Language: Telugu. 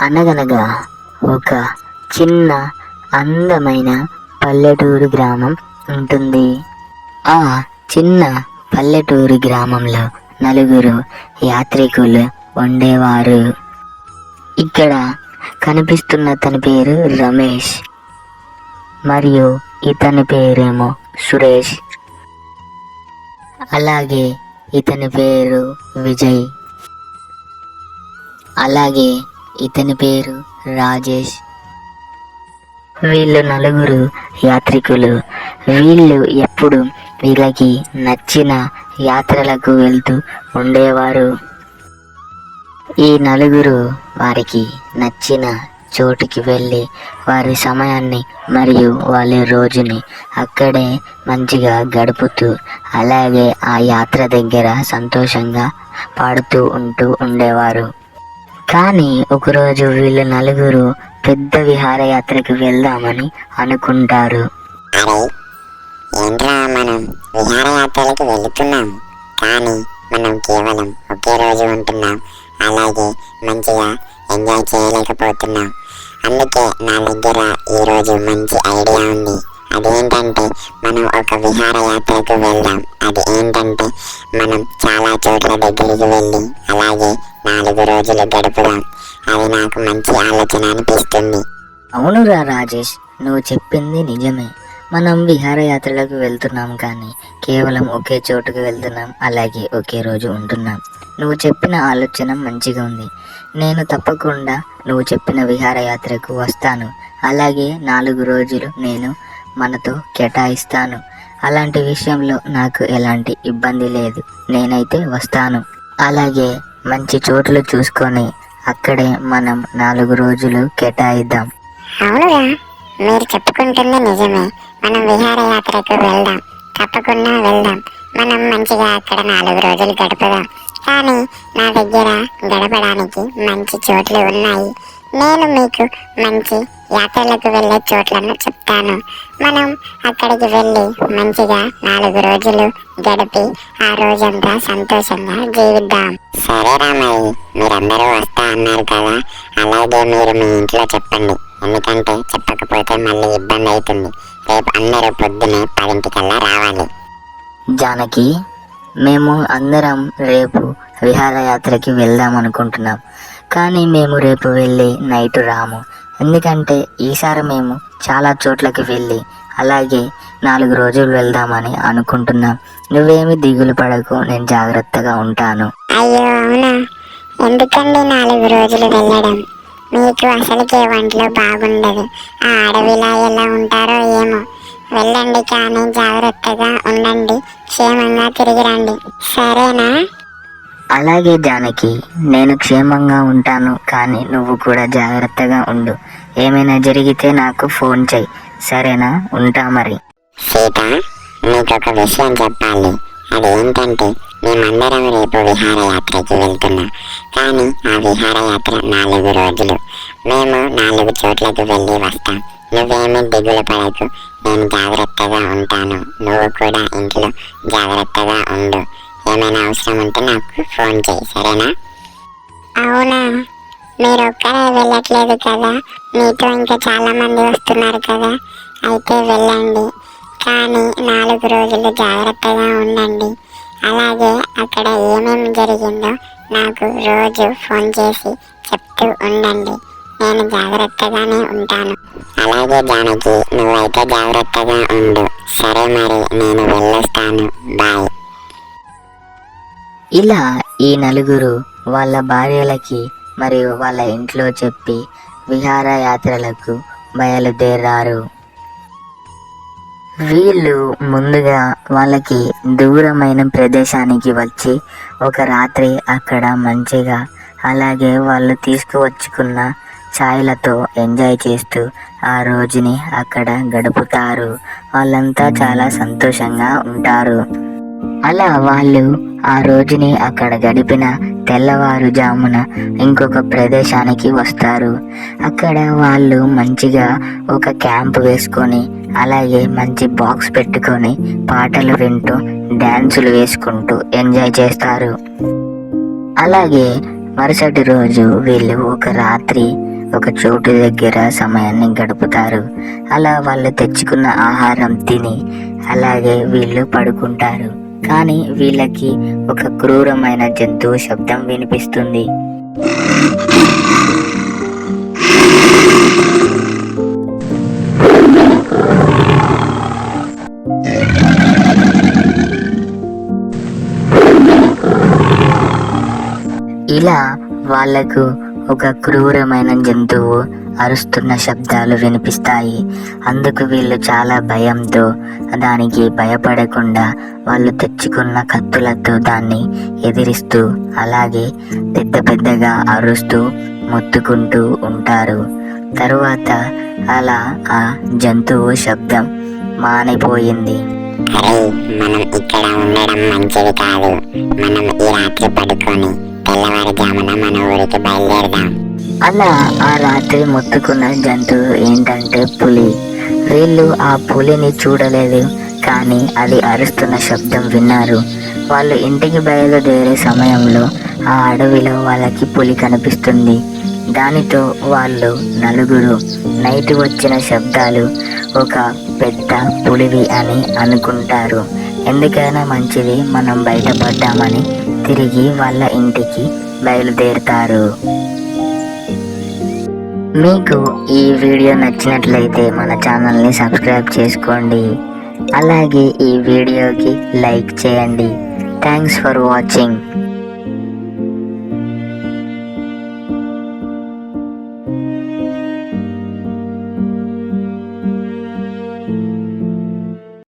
అనగనగా ఒక చిన్న అందమైన పల్లెటూరు గ్రామం ఉంటుంది. ఆ చిన్న పల్లెటూరు గ్రామంలో నలుగురు యాత్రికులు ఉండేవారు. ఇక్కడ కనిపిస్తున్న తన పేరు రమేష్ మరియు ఇతని పేరేమో సురేష్. అలాగే ఇతని పేరు విజయ్. అలాగే ఇతని పేరు రాజేష్. వీళ్ళు నలుగురు యాత్రికులు. వీళ్ళు ఎప్పుడు వీళ్ళకి నచ్చిన యాత్రలకు వెళ్తూ ఉండేవారు. ఈ నలుగురు వారికి నచ్చిన చోటుకి వెళ్ళి వారి సమయాన్ని మరియు వాళ్ళ రోజుని అక్కడే మంచిగా గడుపుతూ అలాగే ఆ యాత్ర దగ్గర సంతోషంగా పాడుతూ ఉండేవారు. కానీ ఒకరోజు వీళ్ళు నలుగురు పెద్ద విహారయాత్రకు వెళ్దామని అనుకుంటారు. అరే ఏంట్రా, మనం విహారయాత్రలకు వెళుతున్నాం కానీ మనం కేవలం ఒకే రోజు ఉంటున్నాం. అలాగే మంచిగా ఎంజాయ్ చేయలేకపోతున్నాం. అందుకే నా దగ్గర ఈరోజు మంచి ఐడియా ఉంది. అదేంటంటే మనం ఒక విహారయాత్రకు వెళ్దాం. అది ఏంటంటే మనం చాలా చోట్ల దగ్గరికి వెళ్ళి అలాగే 4 రోజులు గడుపుదాం. అది నాకు మంచి ఆలోచన అనిపిస్తుంది. అవునురా రాజేష్, నువ్వు చెప్పింది నిజమే. మనం విహారయాత్రలకు వెళ్తున్నాం కానీ కేవలం ఒకే చోటుకు వెళ్తున్నాం, అలాగే ఒకే రోజు ఉంటున్నాం. నువ్వు చెప్పిన ఆలోచన మంచిగా ఉంది. నేను తప్పకుండా నువ్వు చెప్పిన విహారయాత్రకు వస్తాను. అలాగే 4 రోజులు నేను మనతో కేటాయిస్తాను. అలాంటి విషయంలో నాకు ఎలాంటి ఇబ్బంది లేదు. నేనైతే వస్తాను. అలాగే మంచి చోట్లు చూసుకొని అక్కడే మనం 4 రోజులు కేటాయిద్దాం. అవునురా, మీరు చెప్పుకుంటుంది నిజమే. మనం విహారయాత్రకు వెళ్దాం, తప్పకుండా వెళ్దాం. మనం మంచిగా అక్కడ 4 రోజులు గడుపుదాం. కానీ నా దగ్గర గడపడానికి మంచి చోట్లు ఉన్నాయి. నేను మీకు మంచి యాత్రలకు వెళ్ళే చోట్లను చెప్తాను. మనం అక్కడికి వెళ్ళి మంచిగా 4 రోజులు గడిపి ఆ రోజంతా సంతోషంగా జీవిద్దాం. సరేరా, మరి మీరందరూ వస్తా అన్నారు కదా, అలాగే మీరు మీ ఇంట్లో చెప్పండి. ఎందుకంటే చెప్పకపోతే మళ్ళీ ఇబ్బంది అవుతుంది. రేపు అందరూ పొద్దునే 10 రావాలి. జానకి, మేము అందరం రేపు విహారయాత్రకి వెళ్దాం అనుకుంటున్నాం. కానీ మేము రేపు వెళ్ళి నైట్ రాము. ఎందుకంటే ఈసారి మేము చాలా చోట్లకి వెళ్ళి అలాగే 4 రోజులు వెళ్దామని అనుకుంటున్నాం. నువ్వేమి దిగులు పడకు, నేను జాగ్రత్తగా ఉంటాను. అయ్యో అవునా, ఎందుకండి 4 రోజులు వెళ్ళడం? మీకు అసలుకే ఒంట్లో బాగుండదు. ఆ అడవిలా ఎలా ఉంటారో ఏమో. వెళ్ళండి, కానీ జాగ్రత్తగా ఉండండి. క్షేమంగా తిరిగి రండి, సరేనా? అలాగే జానకి, నేను క్షేమంగా ఉంటాను, కానీ నువ్వు కూడా జాగ్రత్తగా ఉండు. ఏమైనా జరిగితే నాకు ఫోన్ చెయ్యి, సరేనా? ఉంటా మరి. సీత, నీకొక విషయం చెప్పాలి. అదేంటంటే మేమందరం రేపు విహారయాత్రకి వెళ్తున్నాం. కానీ ఆ విహారయాత్ర 4 రోజులు. మేము 4 చోట్లకు వెళ్ళి వస్తాం. నువ్వేమీ దిగులు పడకు, నేను జాగ్రత్తగా ఉంటాను. నువ్వు కూడా ఇంట్లో జాగ్రత్తగా ఉండు. ఏమైనా అవసరం ఉంటే నాకు ఫోన్ చేయి, సరేనా? అవునా, మీరు ఒక్కరే వెళ్ళట్లేదు కదా, మీతో ఇంకా చాలా మంది వస్తున్నారు కదా. అయితే వెళ్ళండి, కానీ 4 రోజులు జాగ్రత్తగా ఉండండి. అలాగే అక్కడ ఏమేమి జరిగిందో నాకు రోజు ఫోన్ చేసి చెప్తూ ఉండండి. నేను జాగ్రత్తగానే ఉంటాను. అలాగే జానకి, నువ్వైతే జాగ్రత్తగా ఉండు. సరే మరి, నేను వెళ్ళొస్తాను. బాయ్. ఇలా ఈ నలుగురు వాళ్ళ భార్యలకి మరియు వాళ్ళ ఇంట్లో చెప్పి విహారయాత్రలకు బయలుదేరారు. వీళ్ళు ముందుగా వాళ్ళకి దూరమైన ప్రదేశానికి వచ్చి ఒక రాత్రి అక్కడ మంచిగా అలాగే వాళ్ళు తీసుకువచ్చుకున్న ఛాయ్లతో ఎంజాయ్ చేస్తూ ఆ రోజుని అక్కడ గడుపుతారు. వాళ్ళంతా చాలా సంతోషంగా ఉంటారు. అలా వాళ్ళు ఆ రోజుని అక్కడ గడిపిన తెల్లవారుజామున ఇంకొక ప్రదేశానికి వస్తారు. అక్కడ వాళ్ళు మంచిగా ఒక క్యాంప్ వేసుకొని అలాగే మంచి బాక్స్ పెట్టుకొని పాటలు వింటూ డ్యాన్సులు వేసుకుంటూ ఎంజాయ్ చేస్తారు. అలాగే మరుసటి రోజు వీళ్ళు ఒక రాత్రి ఒక చోటు దగ్గర సమయాన్ని గడుపుతారు. అలా వాళ్ళు తెచ్చుకున్న ఆహారం తిని అలాగే వీళ్ళు పడుకుంటారు. కానీ వీళ్ళకి ఒక క్రూరమైన జంతువు శబ్దం వినిపిస్తుంది. ఇలా వాళ్లకు ఒక క్రూరమైన జంతువు అరుస్తున్న శబ్దాలు వినిపిస్తాయి. అందుకు వీళ్ళు చాలా భయంతో దానికి భయపడకుండా వాళ్ళు తెచ్చుకున్న కత్తులతో దాన్ని ఎదిరిస్తూ అలాగే పెద్దగా అరుస్తూ మొత్తుకుంటూ ఉంటారు. తరువాత అలా ఆ జంతువు శబ్దం మానిపోయింది. అరే, మనం ఇక్కడ ఉండడం మంచిది కాదు. మనం ఈ రాత్రి పడుకొని తెల్లవారుజామున మన ఊరికి బయలుదేరదాం. అలా ఆ రాత్రి మొత్తుకున్న జంతువు ఏంటంటే పులి. వీళ్ళు ఆ పులిని చూడలేదు, కానీ అది అరుస్తున్న శబ్దం విన్నారు. వాళ్ళు ఇంటికి బయలుదేరే సమయంలో ఆ అడవిలో వాళ్ళకి పులి కనిపిస్తుంది. దానితో వాళ్ళు నలుగురు నైట్ వచ్చిన శబ్దాలు ఒక పెద్ద పులివి అని అనుకుంటారు. ఎందుకైనా మంచిది, మనం బయటపడ్డామని తిరిగి వాళ్ళ ఇంటికి బయలుదేరుతారు. మీకు ఈ వీడియో నచ్చినట్లయితే మన ఛానల్ని సబ్స్క్రైబ్ చేసుకోండి. అలాగే ఈ వీడియోకి లైక్ చేయండి. Thanks for watching.